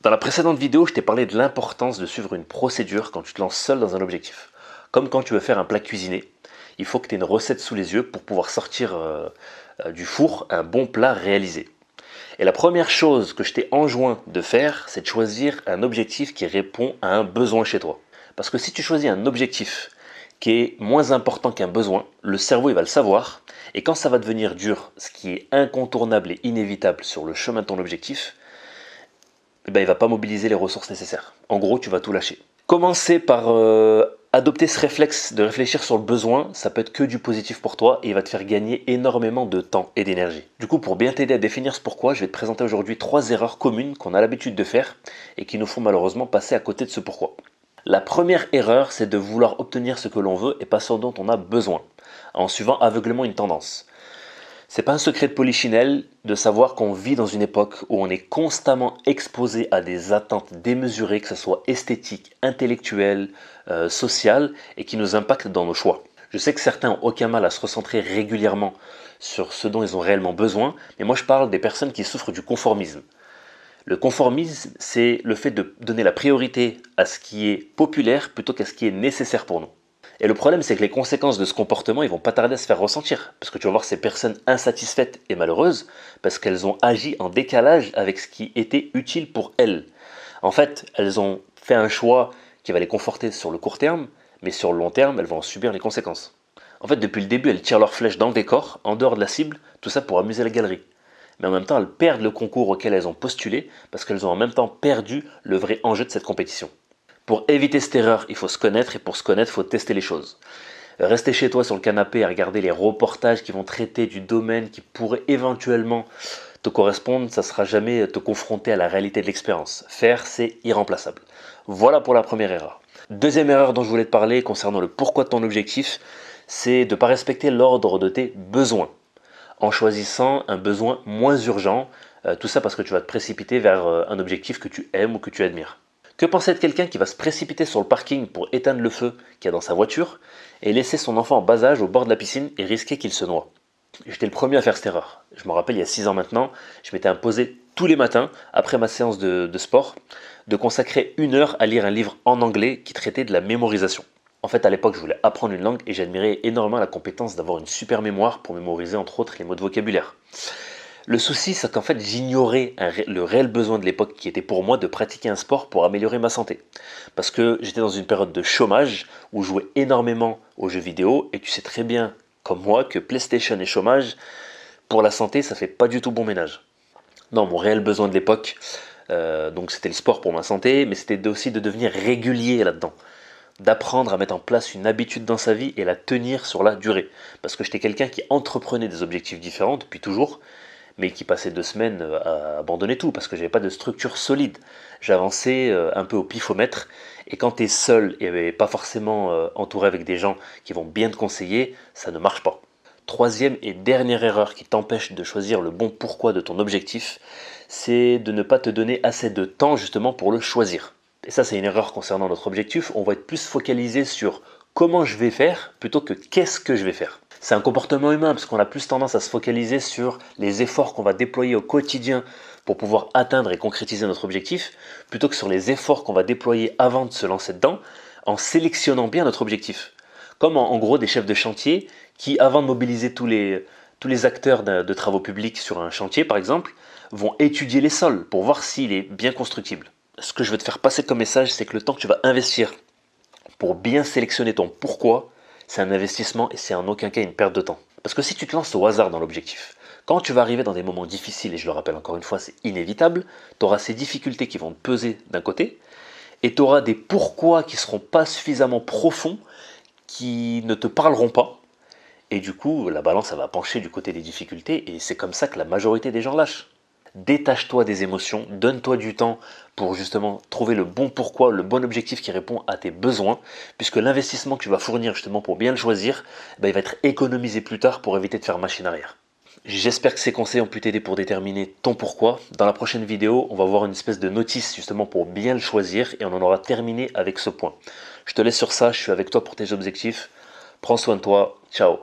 Dans la précédente vidéo, je t'ai parlé de l'importance de suivre une procédure quand tu te lances seul dans un objectif. Comme quand tu veux faire un plat cuisiné, il faut que tu aies une recette sous les yeux pour pouvoir sortir du four un bon plat réalisé. Et la première chose que je t'ai enjoint de faire, c'est de choisir un objectif qui répond à un besoin chez toi. Parce que si tu choisis un objectif qui est moins important qu'un besoin, le cerveau il va le savoir, et quand ça va devenir dur, ce qui est incontournable et inévitable sur le chemin de ton objectif, il ne va pas mobiliser les ressources nécessaires. En gros, tu vas tout lâcher. Commencer par adopter ce réflexe de réfléchir sur le besoin, ça peut être que du positif pour toi et il va te faire gagner énormément de temps et d'énergie. Du coup, pour bien t'aider à définir ce pourquoi, je vais te présenter aujourd'hui 3 erreurs communes qu'on a l'habitude de faire et qui nous font malheureusement passer à côté de ce pourquoi. La première erreur, c'est de vouloir obtenir ce que l'on veut et pas ce dont on a besoin, en suivant aveuglément une tendance. C'est pas un secret de polichinelle de savoir qu'on vit dans une époque où on est constamment exposé à des attentes démesurées, que ce soit esthétiques, intellectuelles, sociales, et qui nous impactent dans nos choix. Je sais que certains n'ont aucun mal à se recentrer régulièrement sur ce dont ils ont réellement besoin, mais moi je parle des personnes qui souffrent du conformisme. Le conformisme, c'est le fait de donner la priorité à ce qui est populaire plutôt qu'à ce qui est nécessaire pour nous. Et le problème, c'est que les conséquences de ce comportement, ils vont pas tarder à se faire ressentir. Parce que tu vas voir ces personnes insatisfaites et malheureuses, parce qu'elles ont agi en décalage avec ce qui était utile pour elles. En fait, elles ont fait un choix qui va les conforter sur le court terme, mais sur le long terme, elles vont en subir les conséquences. En fait, depuis le début, elles tirent leurs flèches dans le décor, en dehors de la cible, tout ça pour amuser la galerie. Mais en même temps, elles perdent le concours auquel elles ont postulé, parce qu'elles ont en même temps perdu le vrai enjeu de cette compétition. Pour éviter cette erreur, il faut se connaître et pour se connaître, il faut tester les choses. Rester chez toi sur le canapé à regarder les reportages qui vont traiter du domaine qui pourrait éventuellement te correspondre, ça ne sera jamais te confronter à la réalité de l'expérience. Faire, c'est irremplaçable. Voilà pour la première erreur. Deuxième erreur dont je voulais te parler concernant le pourquoi de ton objectif, c'est de ne pas respecter l'ordre de tes besoins. En choisissant un besoin moins urgent, tout ça parce que tu vas te précipiter vers un objectif que tu aimes ou que tu admires. Que penser de quelqu'un qui va se précipiter sur le parking pour éteindre le feu qu'il y a dans sa voiture et laisser son enfant en bas âge au bord de la piscine et risquer qu'il se noie? J'étais le premier à faire cette erreur. Je me rappelle, il y a 6 ans maintenant, je m'étais imposé tous les matins, après ma séance de sport, de consacrer 1 heure à lire un livre en anglais qui traitait de la mémorisation. En fait, à l'époque, je voulais apprendre une langue et j'admirais énormément la compétence d'avoir une super mémoire pour mémoriser entre autres les mots de vocabulaire. Le souci, c'est qu'en fait, j'ignorais le réel besoin de l'époque qui était pour moi de pratiquer un sport pour améliorer ma santé. Parce que j'étais dans une période de chômage où je jouais énormément aux jeux vidéo et tu sais très bien, comme moi, que PlayStation et chômage, pour la santé, ça fait pas du tout bon ménage. Non, mon réel besoin de l'époque, donc c'était le sport pour ma santé, mais c'était aussi de devenir régulier là-dedans. D'apprendre à mettre en place une habitude dans sa vie et la tenir sur la durée. Parce que j'étais quelqu'un qui entreprenait des objectifs différents depuis toujours, mais qui passait 2 semaines à abandonner tout parce que j'avais pas de structure solide. J'avançais un peu au pifomètre et quand tu es seul et pas forcément entouré avec des gens qui vont bien te conseiller, ça ne marche pas. Troisième et dernière erreur qui t'empêche de choisir le bon pourquoi de ton objectif, c'est de ne pas te donner assez de temps justement pour le choisir. Et ça, c'est une erreur concernant notre objectif. On va être plus focalisé sur comment je vais faire plutôt que qu'est-ce que je vais faire. C'est un comportement humain parce qu'on a plus tendance à se focaliser sur les efforts qu'on va déployer au quotidien pour pouvoir atteindre et concrétiser notre objectif, plutôt que sur les efforts qu'on va déployer avant de se lancer dedans, en sélectionnant bien notre objectif. Comme en gros des chefs de chantier qui, avant de mobiliser tous les acteurs de travaux publics sur un chantier par exemple, vont étudier les sols pour voir s'il est bien constructible. Ce que je veux te faire passer comme message, c'est que le temps que tu vas investir pour bien sélectionner ton pourquoi, c'est un investissement et c'est en aucun cas une perte de temps. Parce que si tu te lances au hasard dans l'objectif, quand tu vas arriver dans des moments difficiles, et je le rappelle encore une fois, c'est inévitable, tu auras ces difficultés qui vont te peser d'un côté, et tu auras des pourquoi qui ne seront pas suffisamment profonds, qui ne te parleront pas, et du coup, la balance elle va pencher du côté des difficultés, et c'est comme ça que la majorité des gens lâchent. Détache-toi des émotions, donne-toi du temps pour justement trouver le bon pourquoi, le bon objectif qui répond à tes besoins, puisque l'investissement que tu vas fournir justement pour bien le choisir, il va être économisé plus tard pour éviter de faire machine arrière. J'espère que ces conseils ont pu t'aider pour déterminer ton pourquoi. Dans la prochaine vidéo, on va voir une espèce de notice justement pour bien le choisir et on en aura terminé avec ce point. Je te laisse sur ça, je suis avec toi pour tes objectifs. Prends soin de toi, ciao.